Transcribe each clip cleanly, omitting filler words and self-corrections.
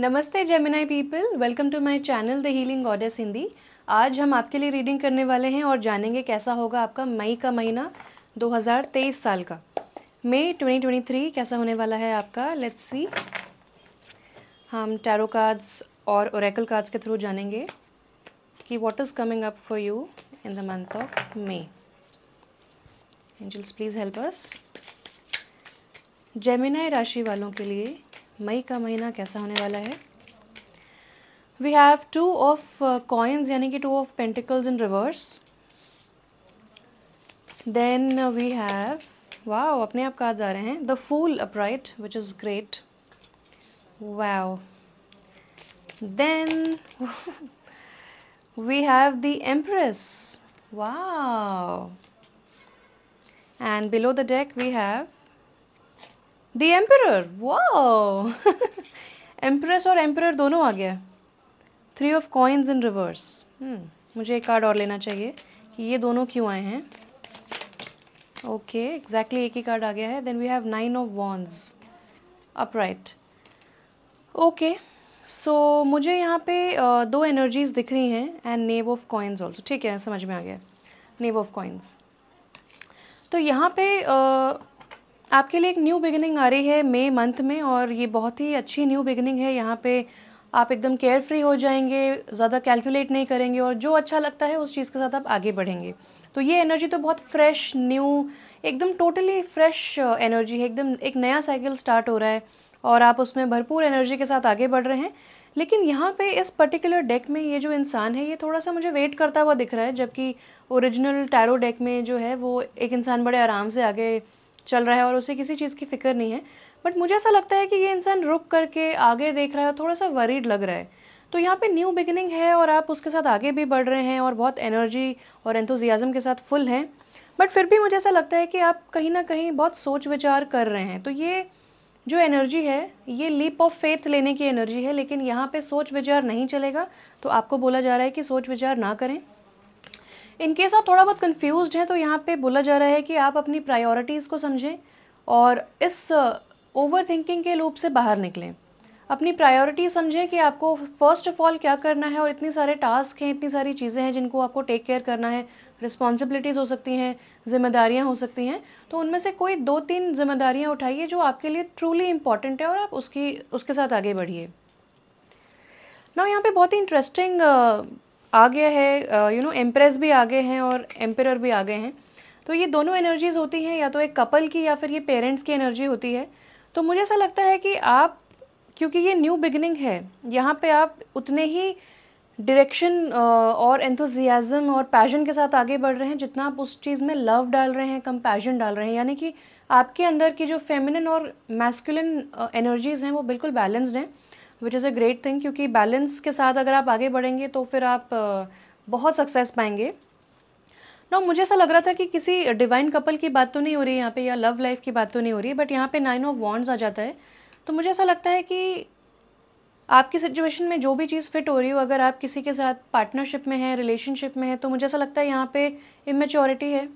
नमस्ते Gemini people, welcome to my channel the healing goddess Hindi. आज हम आपके लिए रीडिंग करने वाले हैं और जानेंगे कैसा होगा आपका मई का महीना 2023 साल का। मई 2023 कैसा होने वाला है आपका, लेट्स सी। हम टैरो कार्ड्स और ओरेकल कार्ड्स के थ्रू जानेंगे कि what is coming up for you in the month of May. Angels please help us. Gemini राशि वालों के लिए मई का महीना कैसा होने वाला है। वी हैव 2 ऑफ कॉइन्स यानी कि 2 of pentacles in reverse. Then we have, wow, अपने आप कार्ड्स आ रहे हैं, the fool upright which is great, wow. Then we have the empress, wow. And below the deck we have the emperor, wow. Empress और emperor दोनों आ गया। 3 of coins in reverse. मुझे एक कार्ड और लेना चाहिए कि ये दोनों क्यों आए हैं। ओके, एग्जैक्टली एक ही कार्ड आ गया है। Then we have 9 of wands upright. Okay, so मुझे यहाँ पे 2 एनर्जीज दिख रही हैं and knave of coins also. ठीक है, समझ में आ गया, नेव ऑफ कॉइन्स। तो यहाँ पे आपके लिए एक न्यू बिगिनिंग आ रही है मई मंथ में, और ये बहुत ही अच्छी न्यू बिगिनिंग है। यहाँ पे आप एकदम केयर फ्री हो जाएंगे, ज़्यादा कैलकुलेट नहीं करेंगे और जो अच्छा लगता है उस चीज़ के साथ आप आगे बढ़ेंगे। तो ये एनर्जी तो बहुत फ्रेश, न्यू, एकदम टोटली फ्रेश एनर्जी है। एकदम एक नया साइकिल स्टार्ट हो रहा है और आप उसमें भरपूर एनर्जी के साथ आगे बढ़ रहे हैं। लेकिन यहाँ पे इस पर्टिकुलर डेक में ये जो इंसान है ये थोड़ा सा मुझे वेट करता हुआ दिख रहा है, जबकि ओरिजिनल टैरो डेक में जो है वो एक इंसान बड़े आराम से आगे चल रहा है और उसे किसी चीज़ की फिक्र नहीं है। बट मुझे ऐसा लगता है कि ये इंसान रुक करके आगे देख रहा है, थोड़ा सा वरीड लग रहा है। तो यहाँ पे न्यू बिगिनिंग है और आप उसके साथ आगे भी बढ़ रहे हैं और बहुत एनर्जी और एंथुजियाज्म के साथ फुल हैं। बट फिर भी मुझे ऐसा लगता है कि आप कहीं ना कहीं बहुत सोच विचार कर रहे हैं। तो ये जो एनर्जी है ये लीप ऑफ फेथ लेने की एनर्जी है, लेकिन यहाँ पे सोच विचार नहीं चलेगा। तो आपको बोला जा रहा है कि सोच विचार ना करें। इन केस आप थोड़ा बहुत कंफ्यूज्ड हैं तो यहाँ पे बोला जा रहा है कि आप अपनी प्रायोरिटीज़ को समझें और इस ओवर थिंकिंग के लूप से बाहर निकलें। अपनी प्रायोरिटी समझें कि आपको फर्स्ट ऑफ ऑल क्या करना है, और इतनी सारे टास्क हैं, इतनी सारी चीज़ें हैं जिनको आपको टेक केयर करना है। रिस्पॉन्सिबिलिटीज़ हो सकती हैं, जिम्मेदारियां हो सकती हैं। तो उनमें से कोई 2-3 जिम्मेदारियां उठाइए जो आपके लिए ट्रूली इंपॉर्टेंट है और आप उसके साथ आगे बढ़िए ना। यहाँ पे बहुत ही इंटरेस्टिंग आ गया है, एम्प्रेस भी आ गए हैं और एम्परर भी आ गए हैं। तो ये दोनों एनर्जीज़ होती हैं, या तो एक कपल की या फिर ये पेरेंट्स की एनर्जी होती है। तो मुझे ऐसा लगता है कि आप, क्योंकि ये न्यू बिगिनिंग है, यहाँ पे आप उतने ही डायरेक्शन और एंथुजियाज्म और पैशन के साथ आगे बढ़ रहे हैं जितना आप उस चीज़ में लव डाल रहे हैं, कंपैशन डाल रहे हैं। यानी कि आपके अंदर की जो फेमिनिन और मैस्कुलिन एनर्जीज़ हैं वो बिल्कुल बैलेंस्ड हैं, which is a great thing. क्योंकि बैलेंस के साथ अगर आप आगे बढ़ेंगे तो फिर आप बहुत सक्सेस पाएंगे ना। मुझे ऐसा लग रहा था कि किसी डिवाइन कपल की बात तो नहीं हो रही है यहाँ पे, या लव लाइफ की बात तो नहीं हो रही है, बट यहाँ पे 9 ऑफ वॉन्ड्स आ जाता है। तो मुझे ऐसा लगता है कि आपकी सिचुएशन में जो भी चीज़ फिट हो रही हो, अगर आप किसी के साथ पार्टनरशिप में हैं, रिलेशनशिप में है, तो मुझे ऐसा लगता है यहाँ पे इमेच्योरिटी है।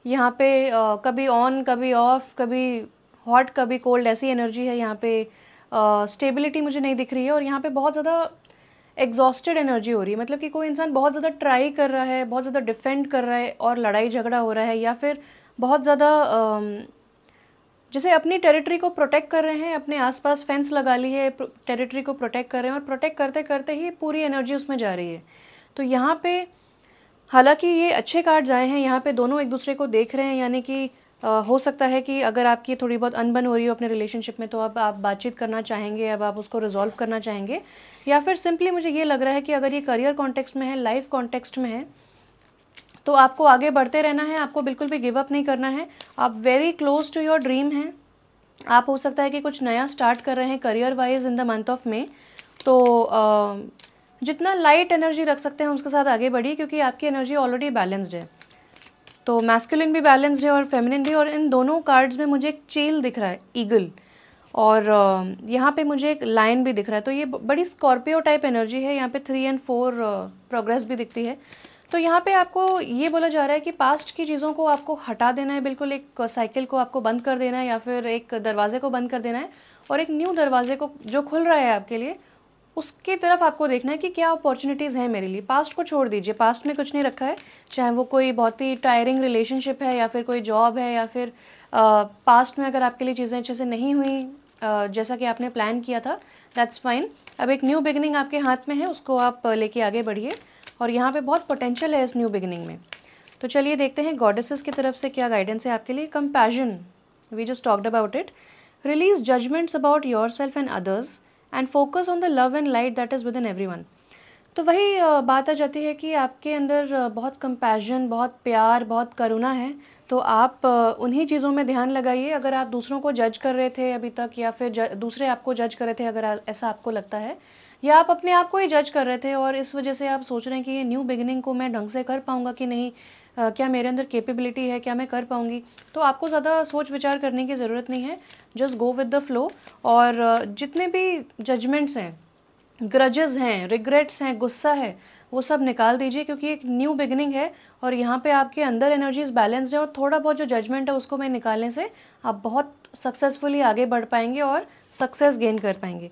यहाँ पे कभी ऑन कभी ऑफ, कभी हॉट कभी कोल्ड, ऐसी एनर्जी है यहाँ पे। स्टेबिलिटी मुझे नहीं दिख रही है और यहाँ पे बहुत ज़्यादा एग्जॉस्टेड एनर्जी हो रही है। मतलब कि कोई इंसान बहुत ज़्यादा ट्राई कर रहा है, बहुत ज़्यादा डिफेंड कर रहा है और लड़ाई झगड़ा हो रहा है, या फिर बहुत ज़्यादा जैसे अपनी टेरिटरी को प्रोटेक्ट कर रहे हैं, अपने आसपास फेंस लगा ली है, टेरिटरी को प्रोटेक्ट कर रहे हैं और प्रोटेक्ट करते करते ही पूरी एनर्जी उसमें जा रही है। तो यहाँ पे हालांकि ये अच्छे कार्ड्स आए हैं, यहाँ पे दोनों एक दूसरे को देख रहे हैं। यानी कि हो सकता है कि अगर आपकी थोड़ी बहुत अनबन हो रही हो अपने रिलेशनशिप में, तो अब आप बातचीत करना चाहेंगे, अब आप उसको रिजॉल्व करना चाहेंगे। या फिर सिंपली मुझे ये लग रहा है कि अगर ये करियर कॉन्टेक्स्ट में है, लाइफ कॉन्टेक्स्ट में है, तो आपको आगे बढ़ते रहना है, आपको बिल्कुल भी गिव अप नहीं करना है। आप very close to your dream हैं। आप हो सकता है कि कुछ नया स्टार्ट कर रहे हैं career wise in the month of मे। तो जितना लाइट एनर्जी रख सकते हैं उसके साथ आगे बढ़िए, क्योंकि आपकी एनर्जी ऑलरेडी बैलेंस्ड है। तो मैस्कुलिन भी बैलेंस्ड है और फेमिनिन भी। और इन दोनों कार्ड्स में मुझे एक चील दिख रहा है, ईगल, और यहाँ पे मुझे एक लायन भी दिख रहा है। तो ये बड़ी स्कॉर्पियो टाइप एनर्जी है। यहाँ पे 3 और 4 प्रोग्रेस भी दिखती है। तो यहाँ पे आपको ये बोला जा रहा है कि पास्ट की चीज़ों को आपको हटा देना है, बिल्कुल एक साइकिल को आपको बंद कर देना है, या फिर एक दरवाजे को बंद कर देना है, और एक न्यू दरवाजे को जो खुल रहा है आपके लिए उसकी तरफ आपको देखना है कि क्या अपॉर्चुनिटीज़ हैं मेरे लिए। पास्ट को छोड़ दीजिए, पास्ट में कुछ नहीं रखा है, चाहे वो कोई बहुत ही टायरिंग रिलेशनशिप है या फिर कोई जॉब है या फिर पास्ट में अगर आपके लिए चीज़ें अच्छे से नहीं हुई जैसा कि आपने प्लान किया था, दैट्स फाइन। अब एक न्यू बिगिनिंग आपके हाथ में है, उसको आप लेके आगे बढ़िए और यहाँ पे बहुत पोटेंशियल है इस न्यू बिगिनिंग में। तो चलिए देखते हैं गॉडेसेस की तरफ से क्या गाइडेंस है आपके लिए। Compassion, we just talked about it. Release judgments about yourself and others and focus on the love and light that is within everyone. तो वही बात आ जाती है कि आपके अंदर बहुत कंपैशन, बहुत प्यार, बहुत करुणा है। तो आप उन्हीं चीज़ों में ध्यान लगाइए। अगर आप दूसरों को जज कर रहे थे अभी तक या फिर दूसरे आपको जज कर रहे थे, अगर ऐसा आपको लगता है, या आप अपने आप को ही जज कर रहे थे और इस वजह से आप सोच रहे हैं कि ये न्यू बिगिनिंग को मैं ढंग से कर पाऊँगा कि नहीं, क्या मेरे अंदर कैपेबिलिटी है, क्या मैं कर पाऊँगी, तो आपको ज़्यादा सोच विचार करने की ज़रूरत नहीं है। Just go with the flow. और जितने भी जजमेंट्स हैं, ग्रजेस हैं, रिग्रेट्स हैं, गुस्सा है, वो सब निकाल दीजिए क्योंकि एक न्यू बिगिनिंग है और यहाँ पे आपके अंदर एनर्जीज बैलेंस्ड है और थोड़ा बहुत जो जजमेंट है उसको मैं निकालने से आप बहुत सक्सेसफुली आगे बढ़ पाएंगे और सक्सेस गेन कर पाएंगे।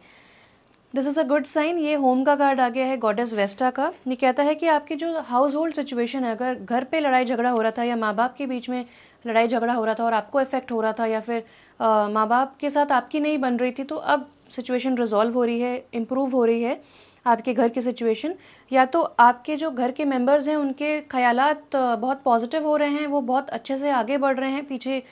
This is a good sign. ये होम का कार्ड आ गया है, गॉडेस वेस्टा का। ये कहता है कि आपकी जो हाउस होल्ड सिचुएशन है, अगर घर पे लड़ाई झगड़ा हो रहा था या माँ बाप के बीच में लड़ाई झगड़ा हो रहा था और आपको इफेक्ट हो रहा था या फिर माँ बाप के साथ आपकी नहीं बन रही थी, तो अब सिचुएशन रिजॉल्व हो रही है, इम्प्रूव हो रही है आपके घर की सिचुएशन। या तो आपके जो घर के मेंबर्स हैं उनके ख्यालात बहुत पॉजिटिव हो रहे हैं, वो बहुत अच्छे से आगे बढ़ रहे हैं, पीछे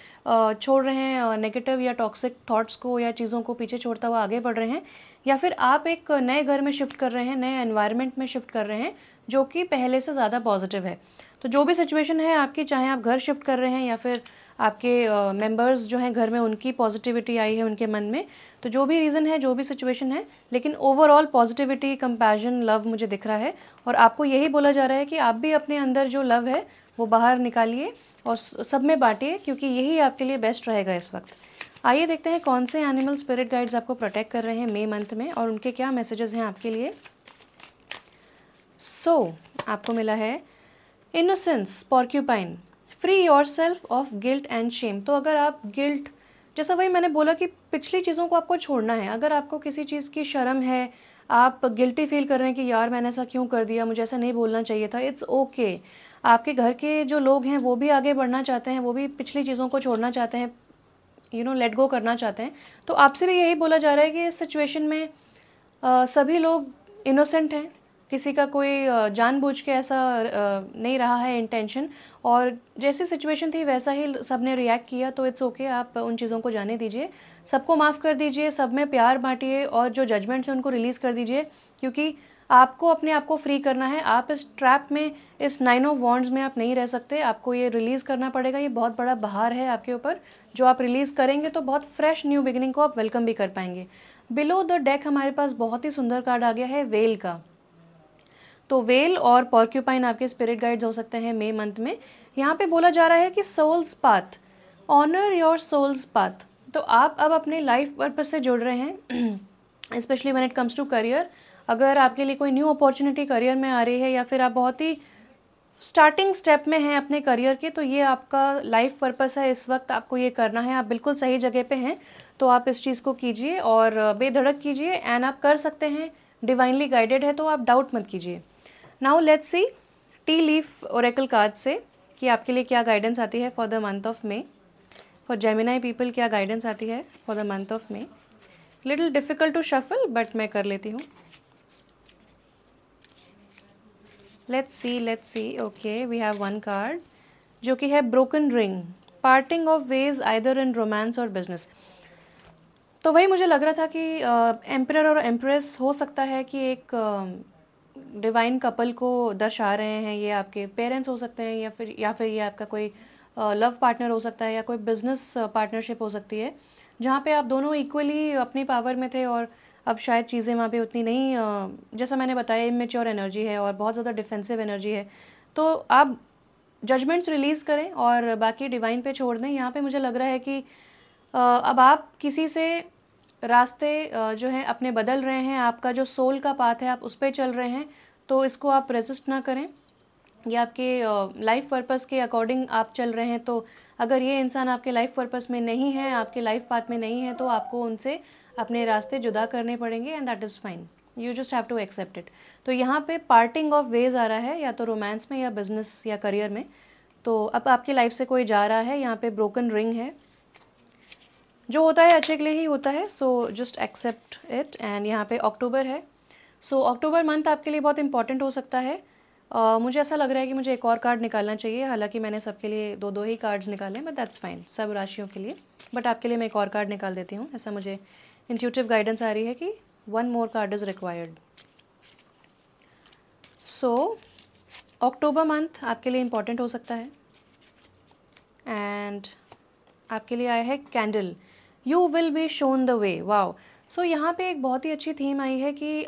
छोड़ रहे हैं नेगेटिव या टॉक्सिक थॉट्स को या चीज़ों को पीछे छोड़ता हुआ आगे बढ़ रहे हैं। या फिर आप एक नए घर में शिफ्ट कर रहे हैं, नए एनवायरनमेंट में शिफ्ट कर रहे हैं जो कि पहले से ज़्यादा पॉजिटिव है। तो जो भी सिचुएशन है आपकी, चाहे आप घर शिफ्ट कर रहे हैं या फिर आपके मेंबर्स जो हैं घर में उनकी पॉजिटिविटी आई है उनके मन में, तो जो भी रीज़न है, जो भी सिचुएशन है, लेकिन ओवरऑल पॉजिटिविटी, कंपैशन, लव मुझे दिख रहा है। और आपको यही बोला जा रहा है कि आप भी अपने अंदर जो लव है वो बाहर निकालिए और सब में बांटिए क्योंकि यही आपके लिए बेस्ट रहेगा इस वक्त। आइए देखते हैं कौन से एनिमल स्पिरिट गाइड्स आपको प्रोटेक्ट कर रहे हैं मई मंथ में और उनके क्या मैसेजेस हैं आपके लिए। आपको मिला है innocence, porcupine, free your self of guilt and Shem. तो अगर आप गिल्ट, जैसा वही मैंने बोला कि पिछली चीज़ों को आपको छोड़ना है। अगर आपको किसी चीज़ की शर्म है, आप गिल्टी फील कर रहे हैं कि यार मैंने ऐसा क्यों कर दिया, मुझे ऐसा नहीं बोलना चाहिए था, इट्स ओके। आपके घर के जो लोग हैं वो भी आगे बढ़ना चाहते हैं, वो भी पिछली चीज़ों को छोड़ना चाहते हैं, लेट गो करना चाहते हैं। तो आपसे भी यही बोला जा रहा है कि इस सिचुएशन में सभी लोग इनोसेंट हैं, किसी का कोई जानबूझ के ऐसा नहीं रहा है इंटेंशन, और जैसी सिचुएशन थी वैसा ही सब ने रिएक्ट किया, तो इट्स ओके। आप उन चीज़ों को जाने दीजिए, सबको माफ़ कर दीजिए, सब में प्यार बांटिए और जो जजमेंट्स हैं उनको रिलीज़ कर दीजिए क्योंकि आपको अपने आप को फ्री करना है। आप इस ट्रैप में, इस 9 ऑफ वॉन्ड्स में आप नहीं रह सकते, आपको ये रिलीज़ करना पड़ेगा। ये बहुत बड़ा बहार है आपके ऊपर, जो आप रिलीज़ करेंगे तो बहुत फ्रेश न्यू बिगिनिंग को आप वेलकम भी कर पाएंगे। बिलो द डेक हमारे पास बहुत ही सुंदर कार्ड आ गया है वेल का। तो वेल और पॉर्क्यूपाइन आपके स्पिरिट गाइड्स हो सकते हैं मई मंथ में। यहाँ पे बोला जा रहा है कि soul's path, honour your soul's path. तो आप अब अपने लाइफ पर्पस से जुड़ रहे हैं specially when it comes to career. अगर आपके लिए कोई न्यू अपॉर्चुनिटी करियर में आ रही है या फिर आप बहुत ही स्टार्टिंग स्टेप में हैं अपने करियर के, तो ये आपका लाइफ पर्पस है, इस वक्त आपको ये करना है, आप बिल्कुल सही जगह पे हैं। तो आप इस चीज़ को कीजिए और बेधड़क कीजिए एंड आप कर सकते हैं, डिवाइनली गाइडेड है, तो आप डाउट मत कीजिए। Now let's see tea leaf oracle card से कि आपके लिए क्या गाइडेंस आती है for the month of May. For Gemini people क्या गाइडेंस आती है for the month of May. Little difficult to shuffle but मैं कर लेती हूँ। Let's see okay, we have one card जो कि है broken ring, parting of ways either in romance और बिजनेस। तो वही मुझे लग रहा था कि एम्परर और एम्प्रेस हो सकता है कि एक डिवाइन कपल को दर्शा रहे हैं। ये आपके पेरेंट्स हो सकते हैं या फिर ये आपका कोई लव पार्टनर हो सकता है या कोई बिजनेस पार्टनरशिप हो सकती है जहाँ पे आप दोनों इक्वली अपनी पावर में थे और अब शायद चीज़ें वहाँ पे उतनी नहीं, जैसा मैंने बताया इमेच्योर एनर्जी है और बहुत ज़्यादा डिफेंसिव एनर्जी है। तो आप जजमेंट्स रिलीज़ करें और बाकी डिवाइन पे छोड़ दें। यहाँ पे मुझे लग रहा है कि अब आप किसी से रास्ते जो है अपने बदल रहे हैं, आपका जो सोल का पाथ है आप उस पर चल रहे हैं, तो इसको आप रेजिस्ट ना करें। ये आपके लाइफ पर्पस के अकॉर्डिंग आप चल रहे हैं, तो अगर ये इंसान आपके लाइफ पर्पस में नहीं है, आपके लाइफ पाथ में नहीं है, तो आपको उनसे अपने रास्ते जुदा करने पड़ेंगे and that is fine. You just have to accept it. तो यहाँ पे पार्टिंग ऑफ वेज आ रहा है, या तो रोमांस में या बिजनेस या करियर में। तो अब आपकी लाइफ से कोई जा रहा है, यहाँ पे ब्रोकन रिंग है। जो होता है अच्छे के लिए ही होता है, so just accept it. And यहाँ पे अक्टूबर है, सो अक्टूबर मंथ आपके लिए बहुत इंपॉर्टेंट हो सकता है। मुझे ऐसा लग रहा है कि मुझे एक और कार्ड निकालना चाहिए, हालांकि मैंने सबके लिए दो दो ही कार्ड्स निकाले, बट दैट्स फाइन, सब राशियों के लिए। बट आपके लिए मैं एक और कार्ड निकाल देती हूँ, ऐसा मुझे इंट्यूटिव गाइडेंस आ रही है कि one more card is required. So October month आपके लिए इम्पॉर्टेंट हो सकता है। एंड आपके लिए आया है candle, you will be shown the way. Wow. So यहाँ पे एक बहुत ही अच्छी थीम आई है कि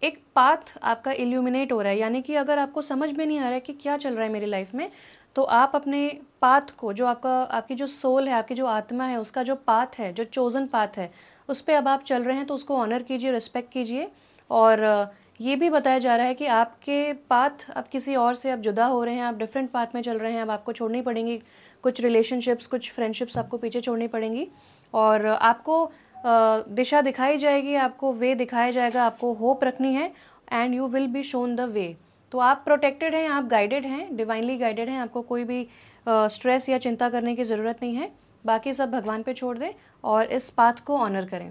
एक पाथ आपका इल्यूमिनेट हो रहा है, यानी कि अगर आपको समझ में नहीं आ रहा है कि क्या चल रहा है मेरी लाइफ में, तो आप अपने पाथ को, जो आपकी जो सोल है, आपकी जो आत्मा है, उसका जो पाथ है, जो चोज़न पाथ है, उस पर अब आप चल रहे हैं, तो उसको ऑनर कीजिए, रिस्पेक्ट कीजिए। और ये भी बताया जा रहा है कि आपके पाथ अब किसी और से अब जुदा हो रहे हैं, आप डिफरेंट पाथ में चल रहे हैं, अब आपको छोड़नी पड़ेंगी कुछ रिलेशनशिप्स, कुछ फ्रेंडशिप्स आपको पीछे छोड़नी पड़ेंगी, और आपको दिशा दिखाई जाएगी, आपको वे दिखाया जाएगा, आपको होप रखनी है, and you will be shown the वे। तो आप प्रोटेक्टेड हैं, आप गाइडेड हैं, डिवाइनली गाइडेड हैं, आपको कोई भी स्ट्रेस या चिंता करने की ज़रूरत नहीं है। बाकी सब भगवान पे छोड़ दें और इस पाथ को ऑनर करें।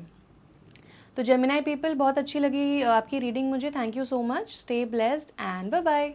तो जेमिनाई पीपल, बहुत अच्छी लगी आपकी रीडिंग मुझे, thank you so much, stay blessed and bye bye.